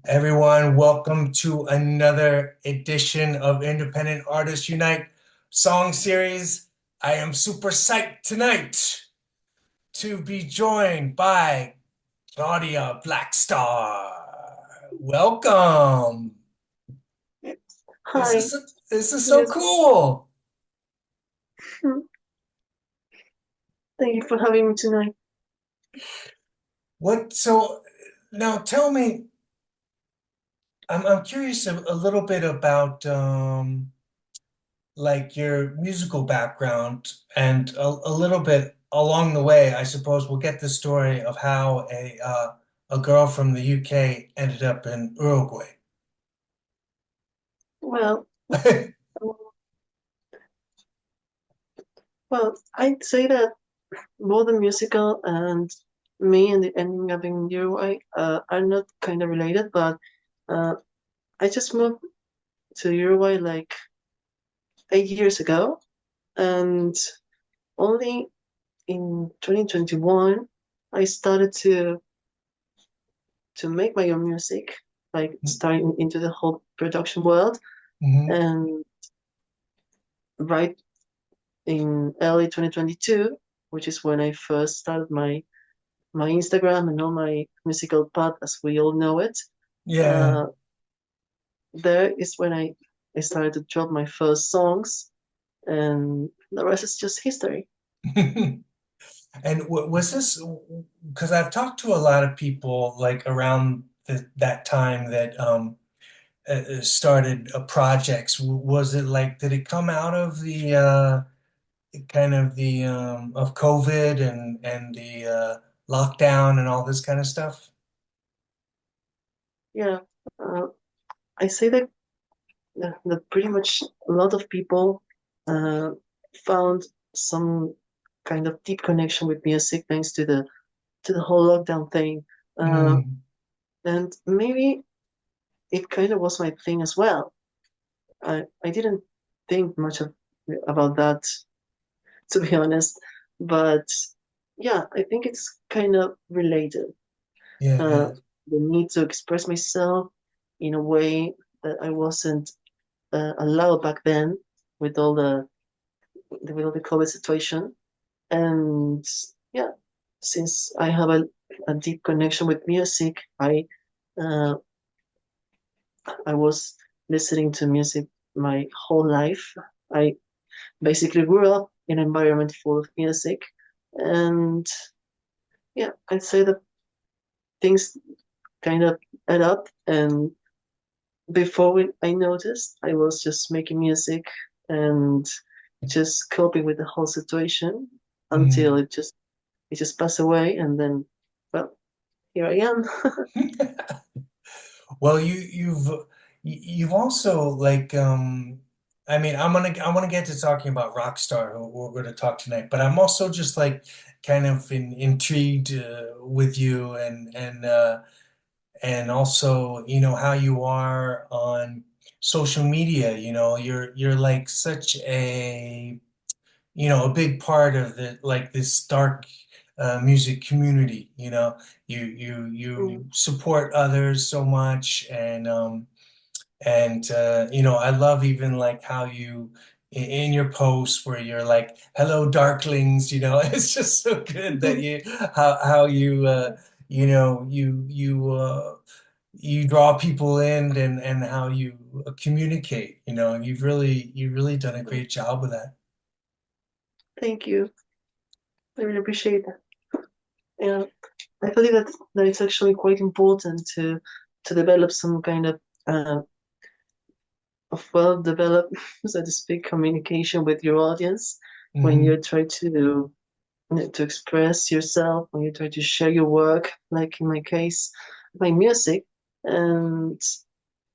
Everyone, welcome to another edition of Independent Artists Unite song series. I am super psyched tonight to be joined by Claudia Blackstar. Welcome. This Hi, is this is so yes, cool. thank you for having me tonight. What so now tell me, I'm curious a little bit about like your musical background and a little bit along the way, I suppose we'll get the story of how a girl from the UK ended up in Uruguay. Well, um, I'd say that both the musical and me and the ending up in Uruguay are not kind of related, but uh, I just moved to Uruguay like 8 years ago, and only in 2021 I started to make my own music, like starting into the whole production world, Mhm. and right in early 2022, which is when I first started my Instagram and all my musical path as we all know it. Yeah. Uh, there is when I started to drop my first songs, and the rest is just history. And was this because I've talked to a lot of people like around that time that started projects. Was it like, did it come out of the kind of the of COVID and the lockdown and all this kind of stuff? Yeah, uh, I say that pretty much a lot of people uh, found some kind of deep connection with music thanks to the whole lockdown thing. Uh, Mm, and maybe it kind of was my thing as well. I didn't think much about that, to be honest, but yeah, I think it's kind of related. yeah, Uh, yeah. the need to express myself in a way that I wasn't allowed back then with all the COVID situation, and yeah, since I have a deep connection with music, uh, I was listening to music my whole life. I basically grew up in an environment full of music, and yeah, I'd say that things kind of add up. And I noticed, I was just making music and just coping with the whole situation until Mm. it just passed away, and then, well, here I am. Well, you've also like I mean, I want to get to talking about Rockstar, who we're going to talk tonight, but I'm also just like kind of intrigued with you and also, how you are on social media. You're like such a big part of the like this dark music community. You support others so much, and I love even like how you in your posts where you're like, "Hello, darklings." It's just so good that how you you draw people in and how you communicate. You've really done a great job with that. Thank you. I really appreciate that. And I believe that it's actually quite important to develop some kind of well-developed, so to speak, communication with your audience when you Hmm. try to express yourself, when you try to share your work, like in my case, my music. And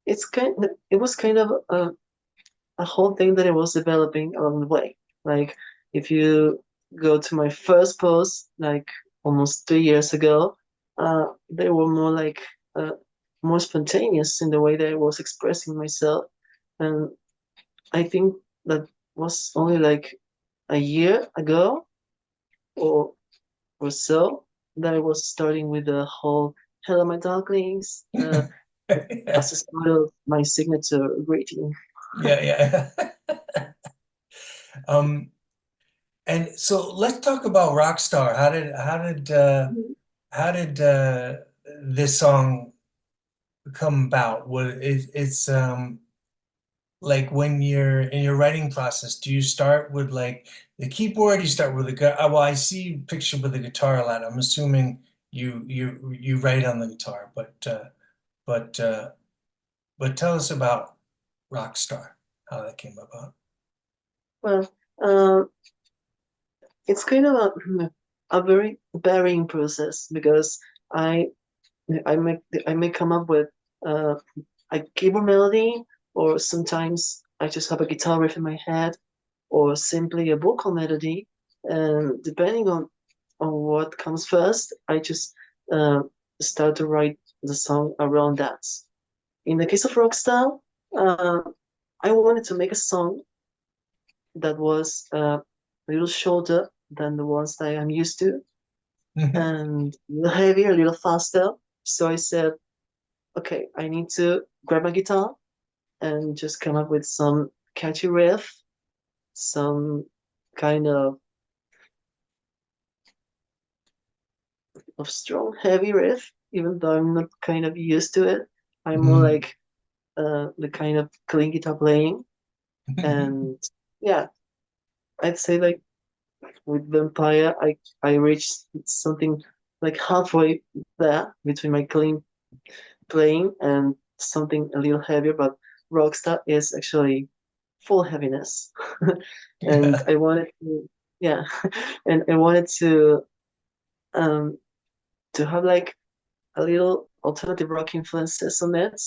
it was kind of a whole thing that I was developing along the way. Like if you go to my first post, like almost 3 years ago, they were uh, more spontaneous in the way that I was expressing myself, and I think that was only like a year ago or or so that I was starting with the whole "Hello, my darklings." as a part of my signature greeting. Yeah, yeah. Um, and so let's talk about Rockstar. How did this song come about? It's like when you're in your writing process, do you start with like the keyboard? You start with the guitar? Well, I see you pictured with the guitar a lot. I'm assuming you write on the guitar, but but tell us about Rockstar, how that came about. Well, it's kind of a very varying process because I I may come up with uh, a keyboard melody, or sometimes I just have a guitar riff in my head, or simply a vocal melody. And depending on what comes first, I just uh, start to write the song around that. In the case of Rockstar, uh, I wanted to make a song that was a little shorter than the ones that I am used to, Hmm. and a little heavier, a little faster. So I said, okay, I need to grab my guitar and just come up with some catchy riff, some kind of strong, heavy riff, even though I'm not kind of used to it. I'm more Hmm. like the kind of clean guitar playing. And yeah, I'd say like with Vampire, I reached something like halfway there between my clean playing and something a little heavier, but Rockstar is actually full heaviness. And Yeah. I wanted to, yeah, and I wanted um to have like a little alternative rock influences on it,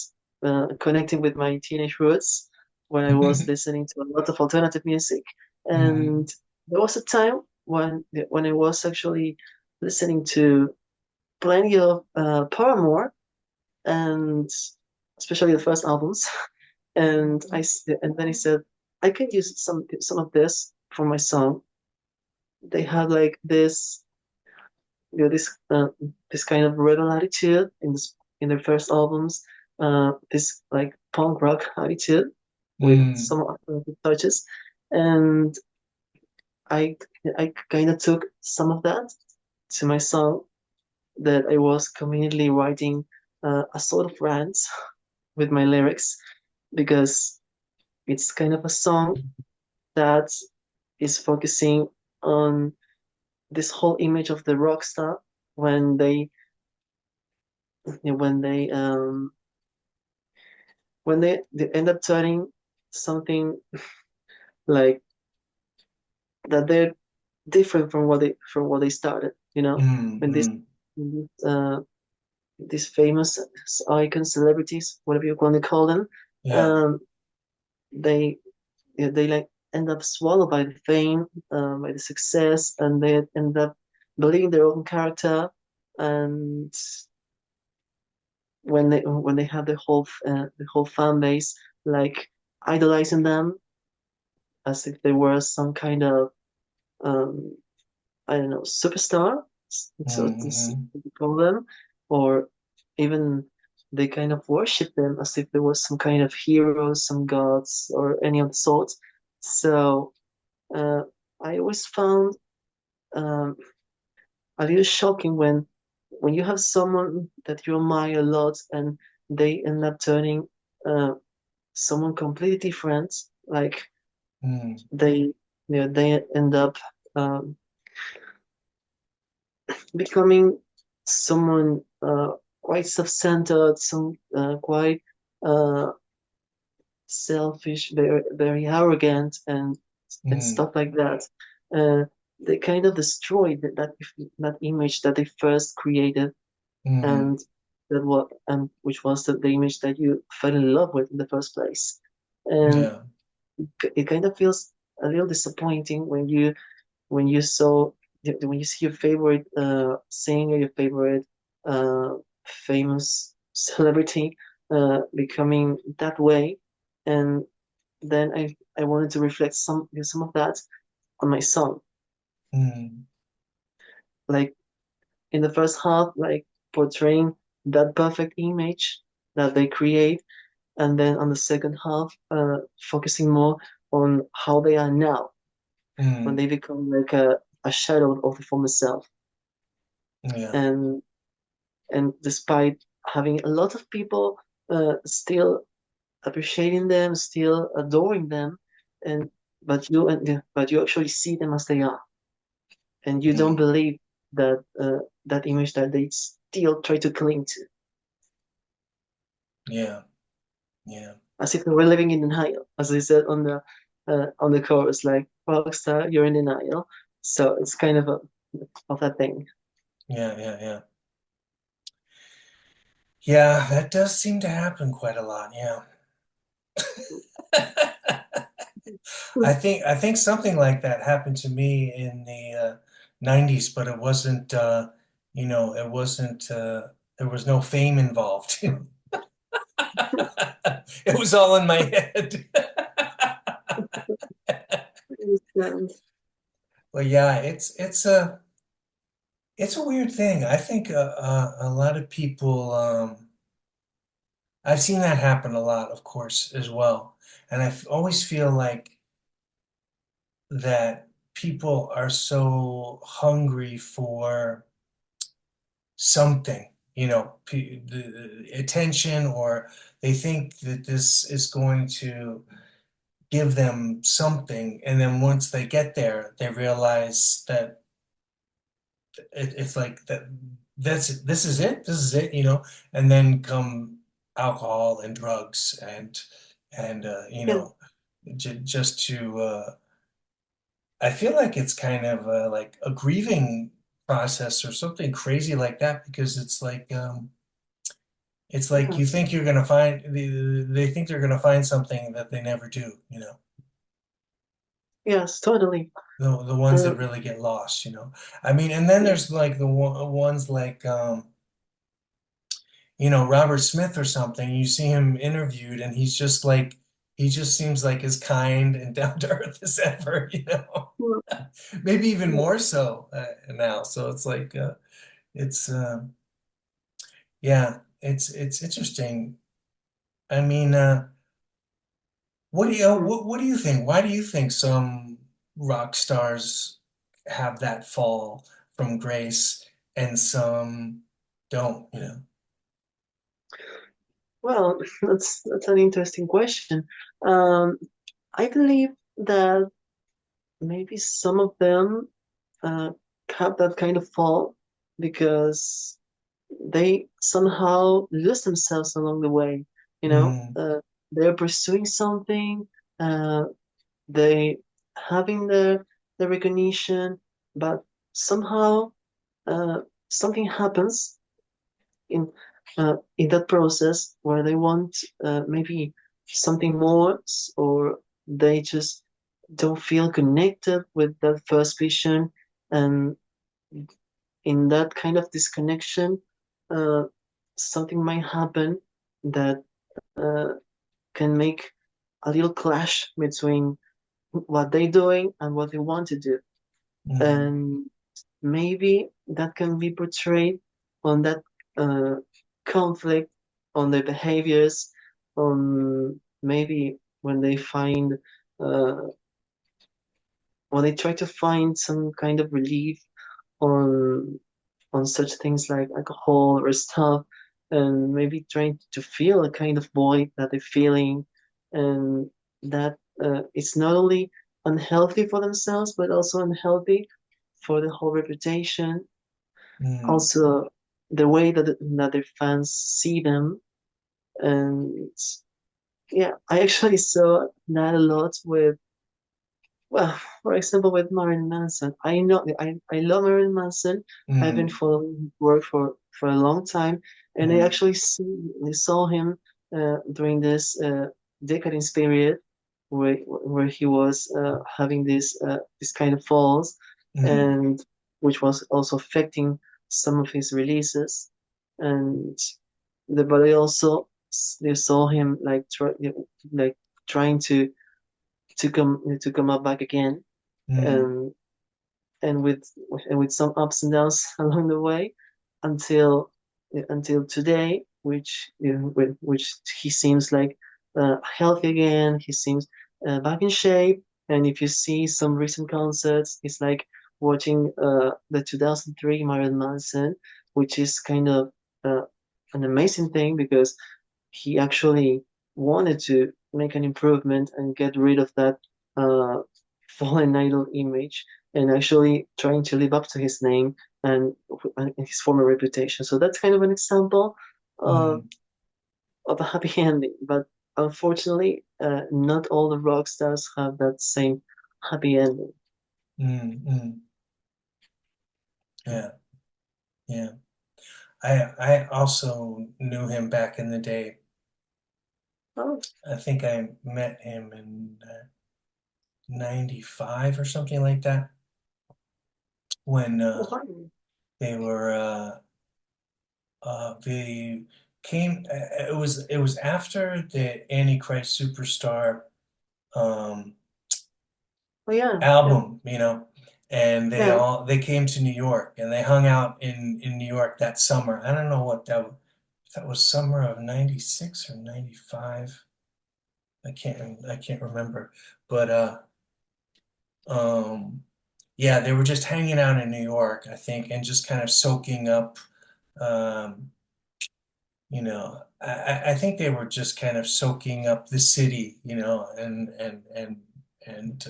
connecting with my teenage roots when I was listening to a lot of alternative music. And Hmm. there was a time when I was actually listening to plenty of Paramore, and especially the first albums. And then I said I could use some of this for my song. They had like this, you know, this kind of rebel attitude in their first albums, this like punk rock attitude with Hmm. some of the touches, and I I kind of took some of that to my song, that I was conveniently writing a sort of rant with my lyrics, because it's kind of a song that is focusing on this whole image of the rock star when when they they end up turning something like that they're different from what they started. You know, when this Hmm. when these famous icons, celebrities, whatever you want to call them, Yeah. um, they they like end up swallowed by the fame, by the success, and they end up believing their own character. And when they have the whole fan base like idolizing them as if they were some kind of um, I don't know, superstar, so Hmm. to call them, or even they kind of worship them as if there was some kind of heroes, some gods, or any of the sort. So uh, I always found um, a little shocking when you have someone that you admire a lot and they end up turning uh, someone completely different. Like Hmm. they, they end up um, becoming someone quite self-centered, some quite uh, selfish, very arrogant, and Hmm. stuff like that. Uh, they kind of destroyed that image that they first created, Hmm. and that what and which was the image that you fell in love with in the first place. And Yeah. it kind of feels a little disappointing when you saw when you see your favorite singer, your favorite uh, famous celebrity becoming that way, and then I wanted to reflect some of that on my song, Hmm. like in the first half, like portraying that perfect image, that they create, and then on the second half, focusing more on how they are now when Mm, they become like a shadow of the former self. yeah, And despite having a lot of people still appreciating them, still adoring them, and but you actually see them as they are, and you don't mm, believe that that image that they still try to cling to, yeah, yeah, as if they were living in denial, as they said on the chorus, like Rockstar, you're in denial. So it's kind of a of that thing. yeah, yeah, yeah. Yeah, that does seem to happen quite a lot. Yeah. I think something like that happened to me in the 90s, but it wasn't it wasn't there was no fame involved. It was all in my head. And, Well, yeah, it's a weird thing. I think a lot of people I've seen that happen a lot, of course, as well. And always feel like that people are so hungry for something, the attention, or they think that this is going to give them something. And then once they get there, they realize that it's like that. This is it, and then come alcohol and drugs and yeah, just to I feel like it's kind of like a grieving process or something crazy like that because it's like you yes, think you're gonna find they think they're gonna find something that they never do. yes, totally. The ones Uh, that really get lost. I mean, and then yeah, there's like the ones like Robert Smith or something. You see him interviewed and he just seems like as kind and down to earth as ever. yeah, Maybe even yeah, more so now. So it's like it's yeah, it's interesting. I mean, yeah. what do you think? Why do you think some rock stars have that fall from grace and some don't? Well, that's an interesting question. Um, I believe that maybe some of them uh, have that kind of fall because they somehow lose themselves along the way. You know, Mm, they're pursuing something, uh, they having the recognition, but somehow uh, something happens in that process where they want maybe something more, or they just don't feel connected with that first vision, and in that kind of disconnection, uh, something might happen that uh, can make a little clash between what they're doing and what they want to do. mm, And maybe that can be portrayed on that uh, conflict, on their behaviors, on maybe uh, when they try to find some kind of relief on such things like alcohol or stuff, and maybe trying to feel a kind of void that they're feeling, and that it's not only unhealthy for themselves but also unhealthy for the whole reputation, mm, also the way that their fans see them. And yeah, I actually saw that a lot with, well, for example, with Marilyn Manson. I know I love Marilyn Manson. I've been mm, following his work for a long time, and mm, I saw him during this decadence period where he was having this kind of falls, mm, and which was also affecting some of his releases, and but I also they saw him like trying to come up back again, mm, and and with and with some ups and downs along the way until today. which he seems like healthy again. He seems back in shape. And if you see some recent concerts, it's like watching the 2003 Marilyn Manson, which is kind of uh, an amazing thing because he actually wanted to make an improvement and get rid of that uh, fallen idol image and actually trying to live up to his name and, and his former reputation. So that's kind of an example of, Mm, of a happy ending. But unfortunately, not all the rock stars have that same happy ending. mm. Yeah, yeah. I also knew him back in the day. Oh, I think I met him in 95 or something like that when wow. they were they came it was after the Antichrist Superstar um Oh, yeah, yeah, album, and yeah. they came to New York and they hung out in New York that summer. I don't know what if that was summer of 96 or 95. I can't remember. But um yeah, they were just hanging out in New York, I think, and just kind of soaking up um I think they were just kind of soaking up the city, and and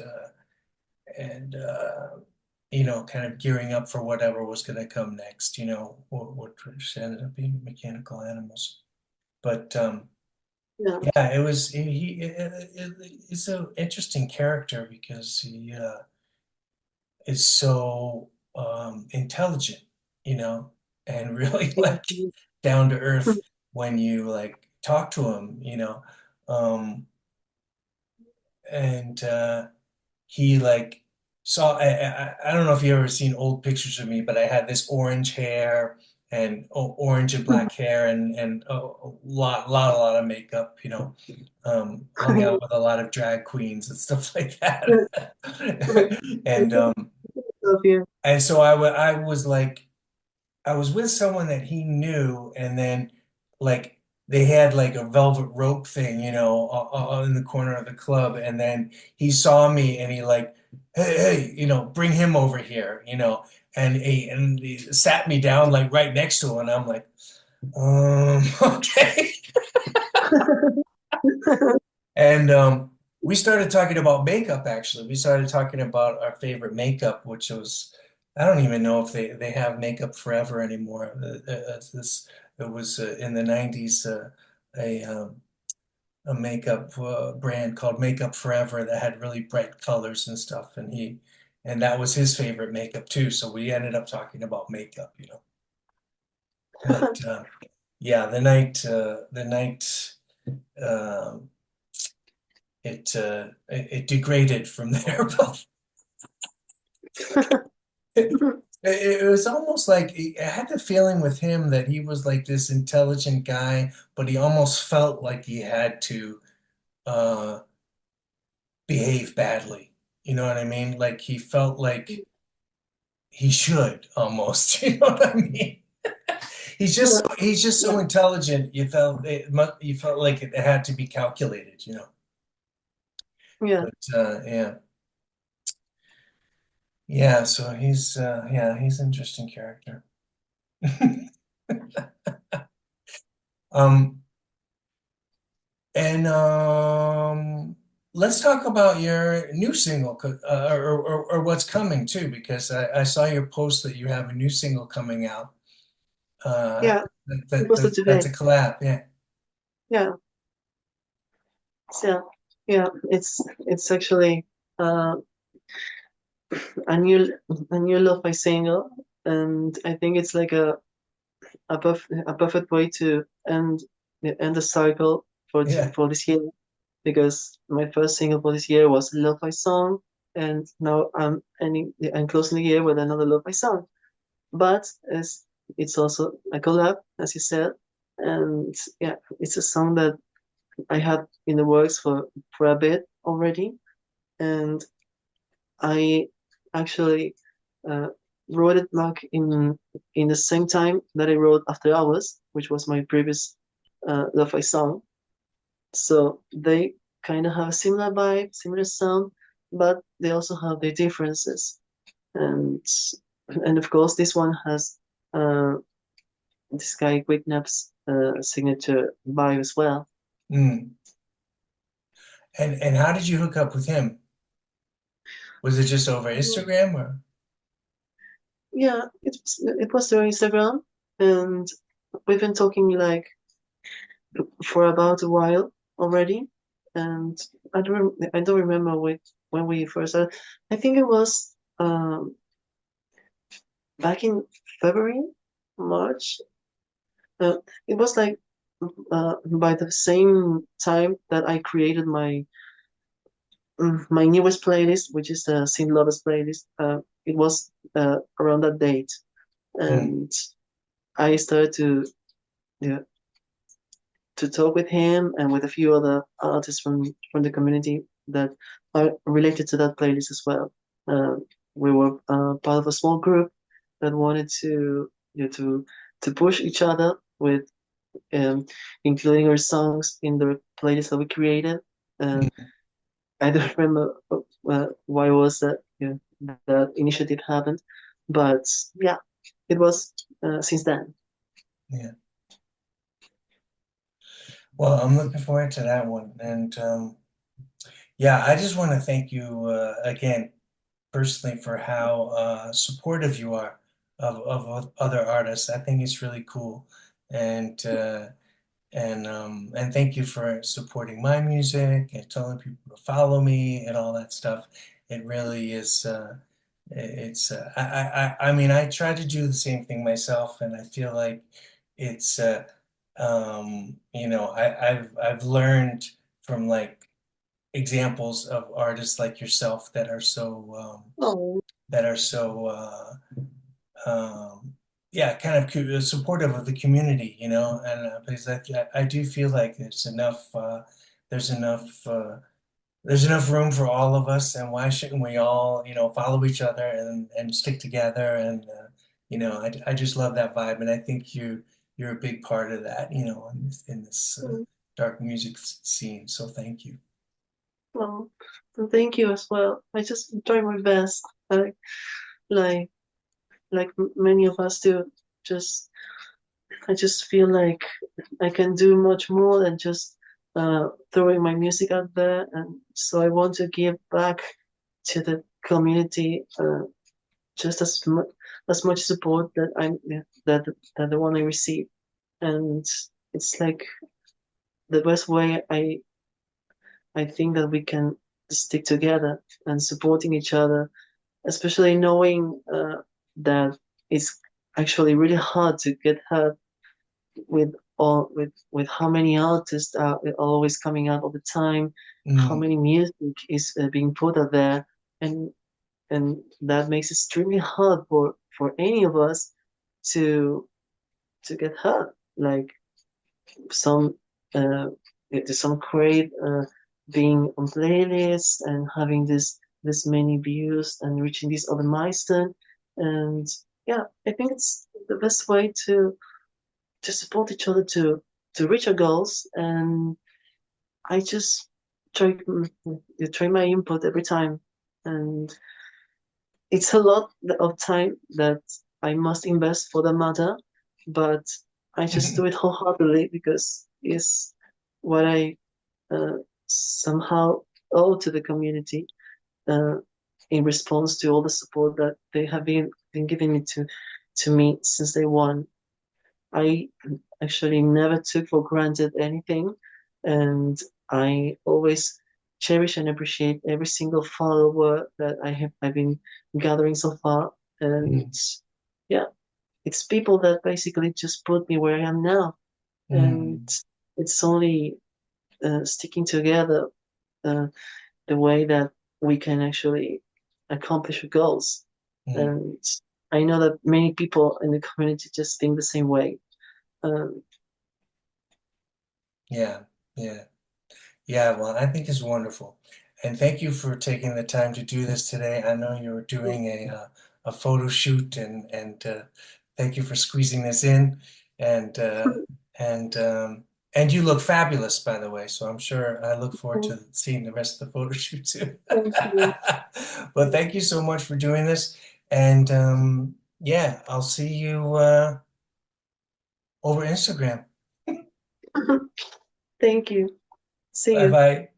kind of gearing up for whatever was going to come next, what just ended up being Mechanical Animals. But Yeah, yeah, he's an interesting character because he is so intelligent, and really yeah, like down to earth when you like talk to him, um, and he like saw. I don't know if you ever seen old pictures of me, but I had this orange hair and orange and black hair and a lot of makeup, hung yeah. out with a lot of drag queens and stuff like Yeah, that. I And think of you. so I was like, I was with someone that he knew, and then like they had like a velvet rope thing, in the corner of the club, and then he saw me and he like, hey, bring him over here, and he sat me down like right next to him, and I'm like, okay. And we started talking about makeup, actually. We started talking about our favorite makeup, which was, I don't even know if they have makeup forever anymore. It was in the 90s, a, um, a makeup brand called Makeup Forever that had really bright colors and stuff. And that was his favorite makeup too. So we ended up talking about makeup. But yeah, the night, um, it degraded from there. But it was almost like I had the feeling with him that he was like this intelligent guy, but he almost felt like he had to uh, behave badly. You know what I mean? Like he felt like he should almost. You know what I mean? Yeah, He's just yeah, so intelligent. You felt like it had to be calculated. yeah. But yeah. Yeah, so he's an interesting character. Um, and let's talk about your new single, or what's coming too, because I saw your post that you have a new single coming out. Uh, Yeah, it was today. that's a collab, yeah, Yeah, so yeah, it's actually uh, a new a new lo-fi single, and I think it's like a perfect way to end the cycle yeah, for this year because my first single for this year was a lo-fi song, and now I'm closing the year with another lo-fi song. But it's also a collab, as you said, and yeah, it's a song that I had in the works for a bit already, and I actually uh, wrote it back in the same time that I wrote After Hours, which was my previous lo-fi song. So they kind of have a similar vibe, similar sound, but they also have their differences. And and of course, this one has uh, this guy Quicknap's signature vibe as well. Mm. And how did you hook up with him? Was it just over Instagram or? Yeah, it was through Instagram, and we've been talking like for about a while already, and I don't remember when we first started. I think it was back in February, March. Uh, it was like by the same time that I created my newest playlist, which is the Sin Lovers playlist. It was around that date, Mm, and I started yeah, to talk with him and with a few other artists from the community that are related to that playlist as well. Uh, we were part of a small group that wanted to push each other with um, including our songs in the playlist that we created. Uh, mm, I don't remember why was that that initiative happened, but yeah, it was since then. yeah. Well, I'm looking forward to that one. And yeah, I just want to thank you again personally for how supportive you are of other artists. I think it's really cool. And and thank you for supporting my music and telling people to follow me and all that stuff. It really is it's I mean I try to do the same thing myself and I feel like it's you know I've learned from like examples of artists like yourself Oh, that are so um, yeah, kind of supportive of the community, you know, and because I do feel like there's enough there's enough room for all of us, and why shouldn't we all, you know, follow each other and stick together? And you know, I just love that vibe, and I think you're a big part of that, you know, in this dark music scene. So thank you. well, thank you as well. I just try my best. I, like many of us do. Just I just feel like I can do much more than just throwing my music out there, and so I want to give back to the community just as much support that that the one I receive, and it's like the best way I think that we can stick together and supporting each other, especially knowing that it's actually really hard to get hurt with how many artists are always coming out all the time, how Mm, many music is being put out there, and that makes it extremely hard for any of us to get hurt. Like some uh, some great being on playlists and having this many views and reaching this other milestone, and yeah, I think it's the best way to support each other to reach our goals. And I just try try my input every time, and it's a lot of time that I must invest for the matter, but I just do it wholeheartedly because it's what I uh, somehow owe to the community uh, in response to all the support that they have been giving me to me since day one. I actually never took for granted anything, and I always cherish and appreciate every single follower that I've been gathering so far. And mm, yeah, it's people that basically just put me where I am now, and mm, it's only sticking together uh, the way that we can actually accomplish our goals. mm. And I know that many people in the community just think the same way. Um, Yeah, yeah. Yeah, well, I think it's wonderful. And thank you for taking the time to do this today. I know you were doing a photo shoot and thank you for squeezing this in. And and And you look fabulous, by the way. So I'm sure I look forward Thank to seeing the rest of the photo shoot too. you. But thank you so much for doing this. And yeah, I'll see you over Instagram. Thank you. See Bye you. bye.